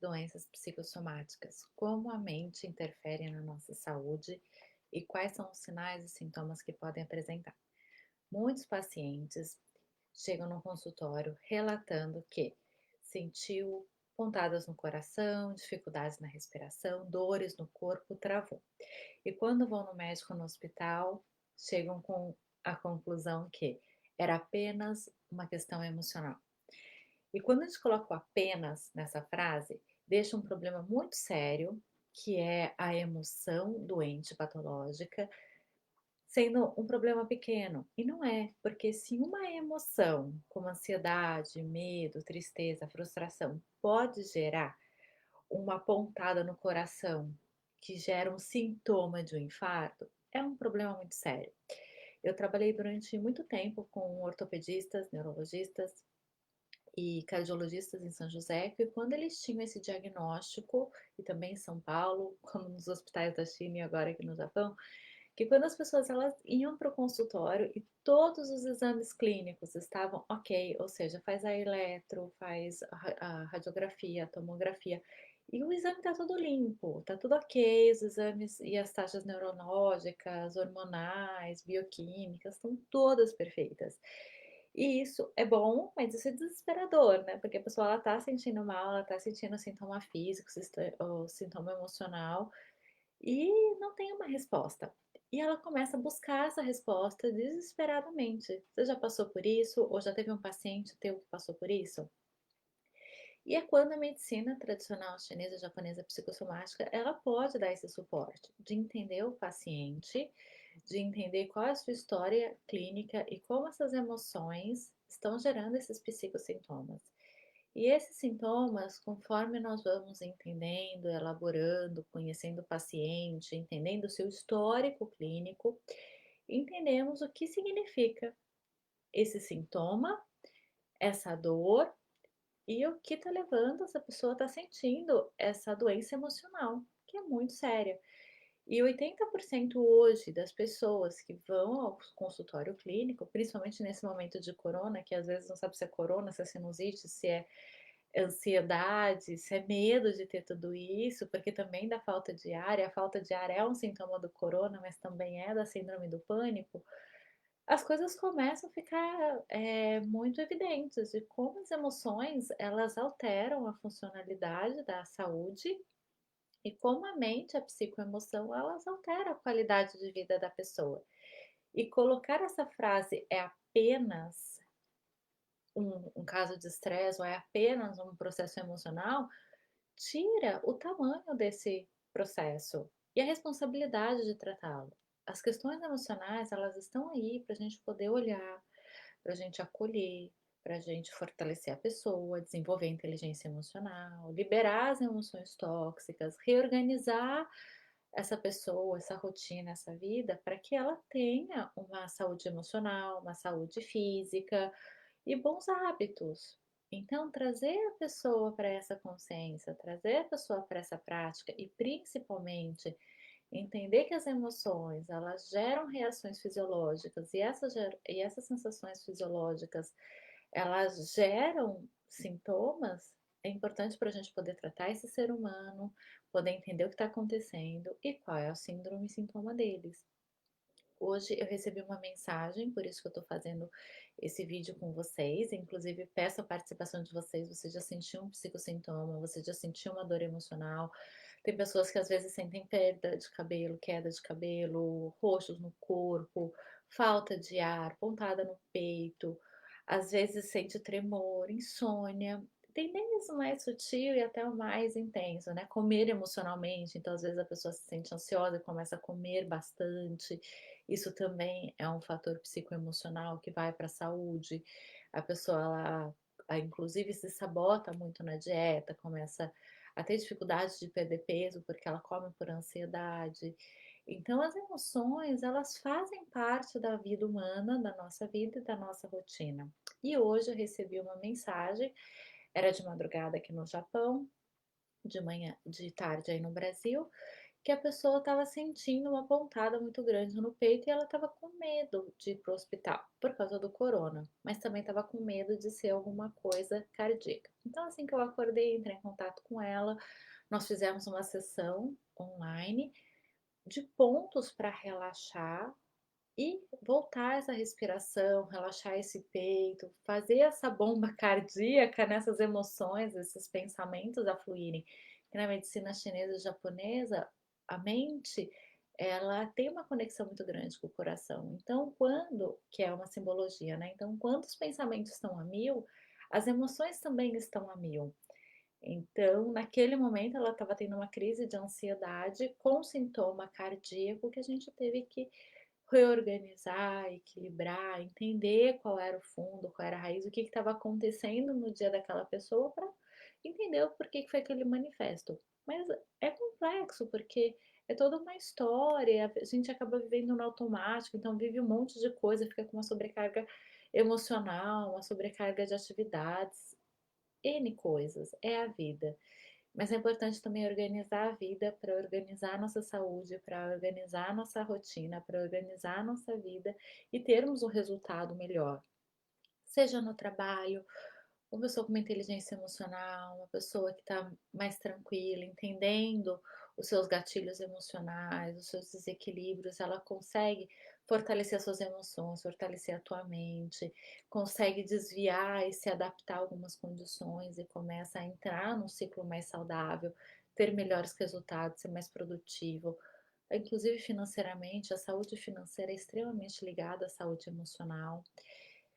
doenças psicossomáticas, como a mente interfere na nossa saúde e quais são os sinais e sintomas que podem apresentar. Muitos pacientes chegam no consultório relatando que sentiu pontadas no coração, dificuldades na respiração, dores no corpo, travou. E quando vão no médico no hospital, chegam com a conclusão que era apenas uma questão emocional. E quando a gente coloca o apenas nessa frase, deixa um problema muito sério, que é a emoção doente patológica, sendo um problema pequeno. E não é, porque se uma emoção, como ansiedade, medo, tristeza, frustração, pode gerar uma pontada no coração que gera um sintoma de um infarto, é um problema muito sério. Eu trabalhei durante muito tempo com ortopedistas, neurologistas e cardiologistas em São José, que quando eles tinham esse diagnóstico, e também em São Paulo, como nos hospitais da China e agora aqui no Japão, que quando as pessoas elas iam para o consultório e todos os exames clínicos estavam ok, ou seja, faz a eletro, faz a radiografia, a tomografia, e o exame está tudo limpo, está tudo ok, os exames e as taxas neurológicas, hormonais, bioquímicas, estão todas perfeitas. E isso é bom, mas isso é desesperador, né? Porque a pessoa ela tá sentindo mal, ela tá sentindo sintoma físico, o sintoma emocional e não tem uma resposta. E ela começa a buscar essa resposta desesperadamente. Você já passou por isso? Ou já teve um paciente teu que passou por isso? E é quando a medicina tradicional chinesa, japonesa, psicossomática, ela pode dar esse suporte de entender o paciente, de entender qual é a sua história clínica e como essas emoções estão gerando esses psicossintomas. E esses sintomas, conforme nós vamos entendendo, elaborando, conhecendo o paciente, entendendo o seu histórico clínico, entendemos o que significa esse sintoma, essa dor e o que está levando essa pessoa a estar sentindo essa doença emocional, que é muito séria. E 80% hoje das pessoas que vão ao consultório clínico, principalmente nesse momento de corona, que às vezes não sabe se é corona, se é sinusite, se é ansiedade, se é medo de ter tudo isso, porque também da falta de ar, e a falta de ar é um sintoma do corona, mas também é da síndrome do pânico, as coisas começam a ficar muito evidentes de como as emoções elas alteram a funcionalidade da saúde e como a mente, a psicoemoção, elas alteram a qualidade de vida da pessoa. E colocar essa frase é apenas um caso de estresse ou é apenas um processo emocional, tira o tamanho desse processo e a responsabilidade de tratá-lo. As questões emocionais, elas estão aí para a gente poder olhar, para a gente acolher, para a gente fortalecer a pessoa, desenvolver a inteligência emocional, liberar as emoções tóxicas, reorganizar essa pessoa, essa rotina, essa vida, para que ela tenha uma saúde emocional, uma saúde física e bons hábitos. Então, trazer a pessoa para essa consciência, trazer a pessoa para essa prática e principalmente entender que as emoções elas geram reações fisiológicas e essas sensações fisiológicas elas geram sintomas, é importante para a gente poder tratar esse ser humano, poder entender o que está acontecendo e qual é a síndrome e sintoma deles. Hoje eu recebi uma mensagem, por isso que eu estou fazendo esse vídeo com vocês. Inclusive, peço a participação de vocês. Você já sentiu um psicossintoma? Você já sentiu uma dor emocional? Tem pessoas que às vezes sentem perda de cabelo, queda de cabelo, roxos no corpo, falta de ar, pontada no peito, às vezes sente tremor, insônia. Tem desde o mais sutil e até o mais intenso, né? Comer emocionalmente, então às vezes a pessoa se sente ansiosa e começa a comer bastante. Isso também é um fator psicoemocional que vai para a saúde. A pessoa, inclusive, se sabota muito na dieta, começa a ter dificuldade de perder peso porque ela come por ansiedade. Então, as emoções, elas fazem parte da vida humana, da nossa vida e da nossa rotina. E hoje eu recebi uma mensagem, era de madrugada aqui no Japão, de manhã, de tarde aí no Brasil, que a pessoa estava sentindo uma pontada muito grande no peito e ela estava com medo de ir para o hospital, por causa do corona, mas também estava com medo de ser alguma coisa cardíaca. Então, assim que eu acordei, entrei em contato com ela, nós fizemos uma sessão online de pontos para relaxar e voltar essa respiração, relaxar esse peito, fazer essa bomba cardíaca nessas emoções, esses pensamentos a fluírem. Que na medicina chinesa e japonesa, a mente, ela tem uma conexão muito grande com o coração. Então, quando, que é uma simbologia, né? Então, quando os pensamentos estão a mil, as emoções também estão a mil. Então, naquele momento, ela estava tendo uma crise de ansiedade com sintoma cardíaco que a gente teve que reorganizar, equilibrar, entender qual era o fundo, qual era a raiz, o que estava acontecendo no dia daquela pessoa para entender o porquê que foi aquele manifesto. Mas é complexo, porque é toda uma história, a gente acaba vivendo no automático, então vive um monte de coisa, fica com uma sobrecarga emocional, uma sobrecarga de atividades, N coisas, é a vida. Mas é importante também organizar a vida para organizar a nossa saúde, para organizar a nossa rotina, para organizar a nossa vida e termos um resultado melhor. Seja no trabalho, uma pessoa com uma inteligência emocional, uma pessoa que está mais tranquila, entendendo os seus gatilhos emocionais, os seus desequilíbrios, ela consegue fortalecer as suas emoções, fortalecer a tua mente, consegue desviar e se adaptar a algumas condições e começa a entrar num ciclo mais saudável, ter melhores resultados, ser mais produtivo. Inclusive financeiramente, a saúde financeira é extremamente ligada à saúde emocional.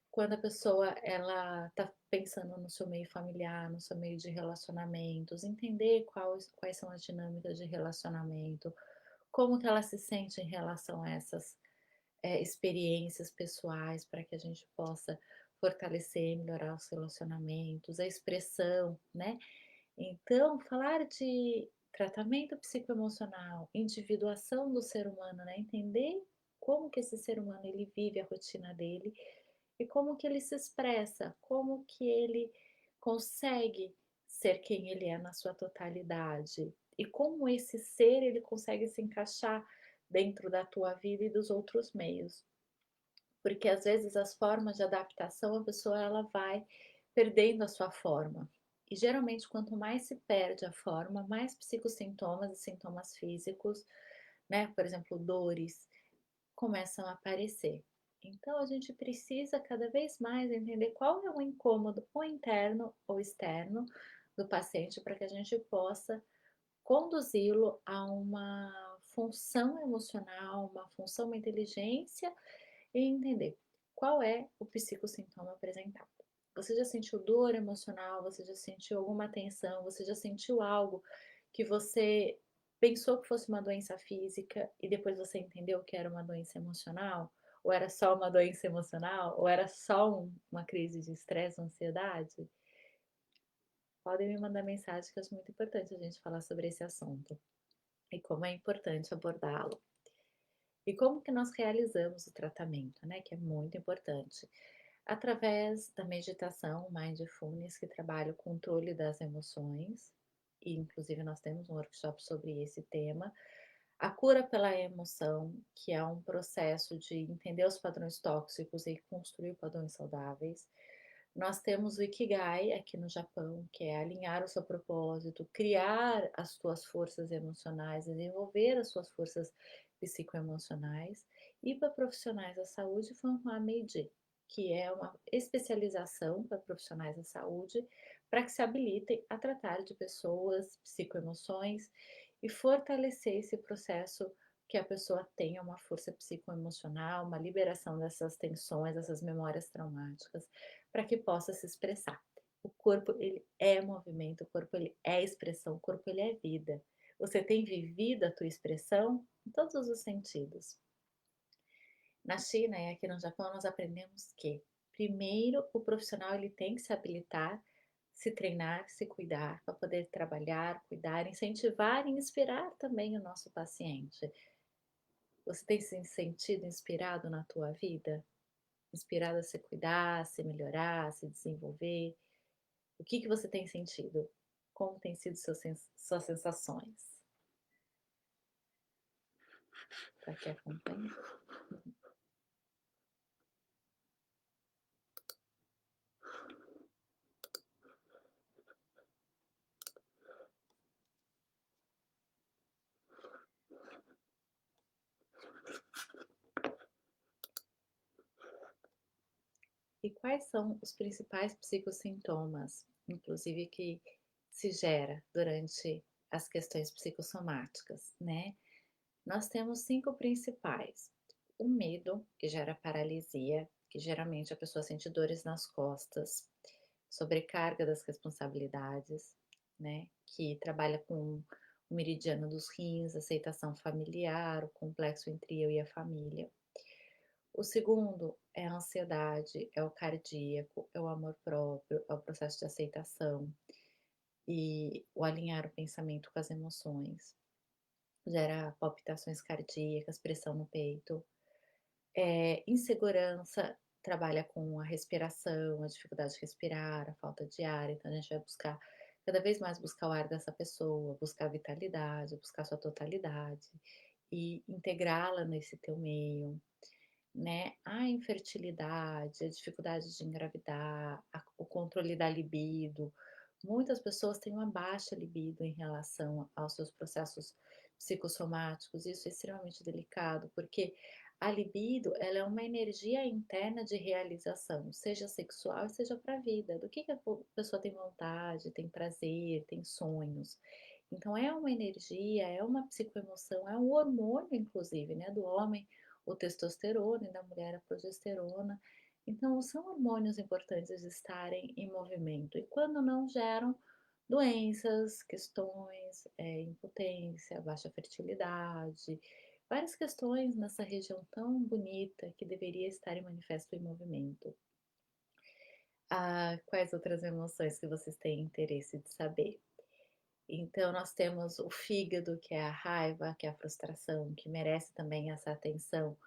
Quando a pessoa ela está pensando no seu meio familiar, no seu meio de relacionamentos, entender quais são as dinâmicas de relacionamento, como que ela se sente em relação a essas experiências pessoais, para que a gente possa fortalecer, melhorar os relacionamentos, a expressão, né? Então, falar de tratamento psicoemocional, individuação do ser humano, né? Entender como que esse ser humano ele vive a rotina dele e como que ele se expressa, como que ele consegue ser quem ele é na sua totalidade e como esse ser ele consegue se encaixar dentro da tua vida e dos outros meios. Porque às vezes as formas de adaptação a pessoa ela vai perdendo a sua forma. E geralmente quanto mais se perde a forma, mais psicossintomas e sintomas físicos, né, por exemplo, dores, começam a aparecer. Então a gente precisa cada vez mais entender qual é o incômodo, ou interno ou externo, do paciente, para que a gente possa conduzi-lo a uma função emocional, uma função, uma inteligência e entender qual é o psicossintoma apresentado. Você já sentiu dor emocional? Você já sentiu alguma tensão? Você já sentiu algo que você pensou que fosse uma doença física e depois você entendeu que era uma doença emocional? Ou era só uma doença emocional? Ou era só uma crise de estresse, ansiedade? Podem me mandar mensagem que eu acho muito importante a gente falar sobre esse assunto e como é importante abordá-lo. E como que nós realizamos o tratamento, né? Que é muito importante. Através da meditação Mindfulness, que trabalha o controle das emoções, e inclusive nós temos um workshop sobre esse tema. A cura pela emoção, que é um processo de entender os padrões tóxicos e construir padrões saudáveis. Nós temos o Ikigai aqui no Japão, que é alinhar o seu propósito, criar as suas forças emocionais, desenvolver as suas forças psicoemocionais. E para profissionais da saúde, formar Meiji, que é uma especialização para profissionais da saúde, para que se habilitem a tratar de pessoas, psicoemoções e fortalecer esse processo que a pessoa tenha uma força psicoemocional, uma liberação dessas tensões, dessas memórias traumáticas, para que possa se expressar. O corpo ele é movimento, o corpo ele é expressão, o corpo ele é vida. Você tem vivido a tua expressão em todos os sentidos. Na China e aqui no Japão nós aprendemos que primeiro o profissional ele tem que se habilitar, se treinar, se cuidar para poder trabalhar, cuidar, incentivar e inspirar também o nosso paciente. Você tem se sentido inspirado na tua vida? Inspirado a se cuidar, a se melhorar, a se desenvolver? O que que você tem sentido? Como tem sido suas sensações? Tá aqui acompanhando. E quais são os principais psicossintomas, inclusive que se gera durante as questões psicossomáticas, né? Nós temos 5 principais. O medo, que gera paralisia, que geralmente a pessoa sente dores nas costas, sobrecarga das responsabilidades, né, que trabalha com o meridiano dos rins, aceitação familiar, o complexo entre eu e a família. O segundo é a ansiedade, é o cardíaco, é o amor próprio, é o processo de aceitação e o alinhar o pensamento com as emoções. Gera palpitações cardíacas, pressão no peito. Insegurança trabalha com a respiração, a dificuldade de respirar, a falta de ar, então a gente vai buscar cada vez mais buscar o ar dessa pessoa, buscar a vitalidade, buscar a sua totalidade e integrá-la nesse teu meio, né? A infertilidade, a dificuldade de engravidar, o controle da libido. Muitas pessoas têm uma baixa libido em relação aos seus processos psicossomáticos. Isso é extremamente delicado, porque a libido, ela é uma energia interna de realização, seja sexual, seja para a vida. Do que a pessoa tem vontade, tem prazer, tem sonhos. Então é uma energia, é uma psicoemoção, é um hormônio, inclusive, né, do homem o testosterona e da mulher a progesterona. Então, são hormônios importantes de estarem em movimento e quando não geram doenças, questões, impotência, baixa fertilidade, várias questões nessa região tão bonita que deveria estar em manifesto em movimento. Ah, quais outras emoções que vocês têm interesse de saber? Então, nós temos o fígado, que é a raiva, que é a frustração, que merece também essa atenção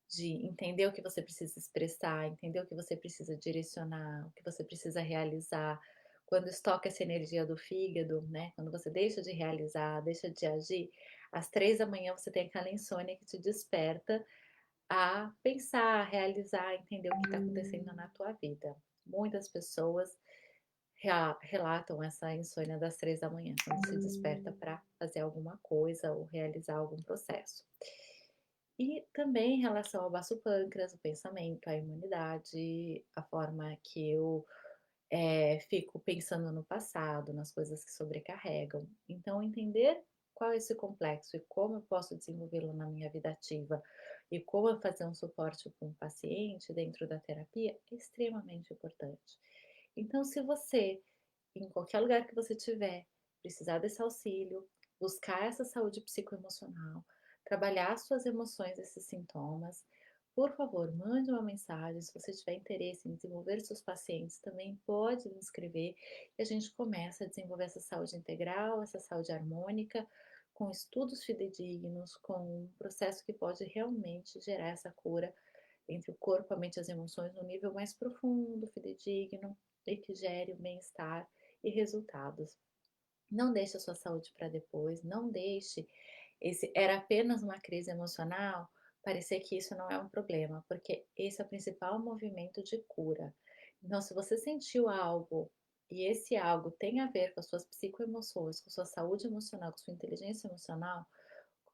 de entender o que você precisa expressar, entender o que você precisa direcionar, o que você precisa realizar. Quando estoca essa energia do fígado, né? Quando você deixa de realizar, deixa de agir, às 3 da manhã você tem aquela insônia que te desperta a pensar, a realizar, entender o que está acontecendo na tua vida. Muitas pessoas relatam essa insônia das 3 da manhã, quando se desperta para fazer alguma coisa ou realizar algum processo. E também em relação ao baço pâncreas, o pensamento, a imunidade, a forma que eu fico pensando no passado, nas coisas que sobrecarregam. Então, entender qual é esse complexo e como eu posso desenvolvê-lo na minha vida ativa e como eu fazer um suporte com o paciente dentro da terapia é extremamente importante. Então, se você, em qualquer lugar que você estiver, precisar desse auxílio, buscar essa saúde psicoemocional, trabalhar suas emoções, esses sintomas, por favor, mande uma mensagem. Se você tiver interesse em desenvolver seus pacientes, também pode me escrever e a gente começa a desenvolver essa saúde integral, essa saúde harmônica, com estudos fidedignos, com um processo que pode realmente gerar essa cura entre o corpo, a mente e as emoções no nível mais profundo, fidedigno e que gere o bem-estar e resultados. Não deixe a sua saúde para depois, não deixe esse era apenas uma crise emocional, parecer que isso não é um problema, porque esse é o principal movimento de cura. Então, se você sentiu algo e esse algo tem a ver com as suas psicoemoções, com a sua saúde emocional, com a sua inteligência emocional,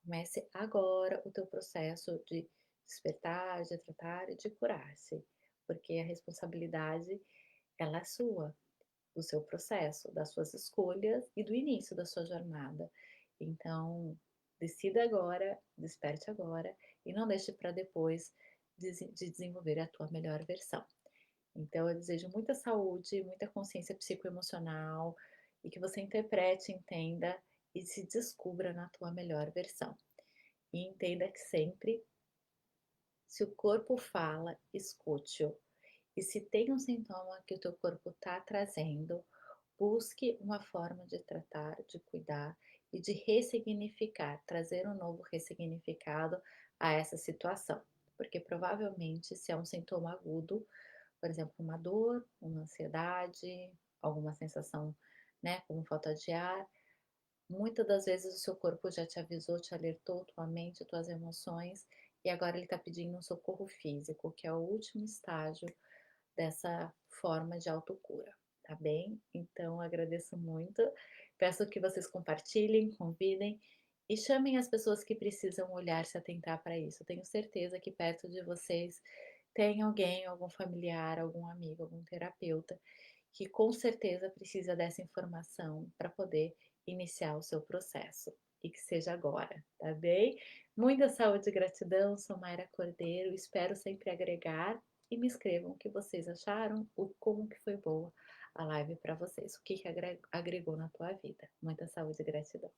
comece agora o teu processo de despertar, de tratar e de curar-se, porque a responsabilidade ela é sua, do seu processo, das suas escolhas e do início da sua jornada. Então, decida agora, desperte agora e não deixe para depois de desenvolver a tua melhor versão. Então, eu desejo muita saúde, muita consciência psicoemocional e que você interprete, entenda e se descubra na tua melhor versão. E entenda que sempre, se o corpo fala, escute-o. E se tem um sintoma que o teu corpo está trazendo, busque uma forma de tratar, de cuidar e de ressignificar, trazer um novo ressignificado a essa situação. Porque provavelmente, se é um sintoma agudo, por exemplo, uma dor, uma ansiedade, alguma sensação, né, como falta de ar, Muitas das vezes o seu corpo já te avisou, te alertou, tua mente, tuas emoções, e agora ele está pedindo um socorro físico, que é o último estágio dessa forma de autocura, tá bem? Então agradeço muito, peço que vocês compartilhem, convidem e chamem as pessoas que precisam olhar, se atentar para isso. Tenho certeza que perto de vocês tem alguém, algum familiar, algum amigo, algum terapeuta que com certeza precisa dessa informação para poder iniciar o seu processo e que seja agora, tá bem? Muita saúde e gratidão, sou Mayra Cordeiro, espero sempre agregar e me escrevam o que vocês acharam, o como que foi boa a live para vocês, o que que agregou na tua vida. Muita saúde e gratidão.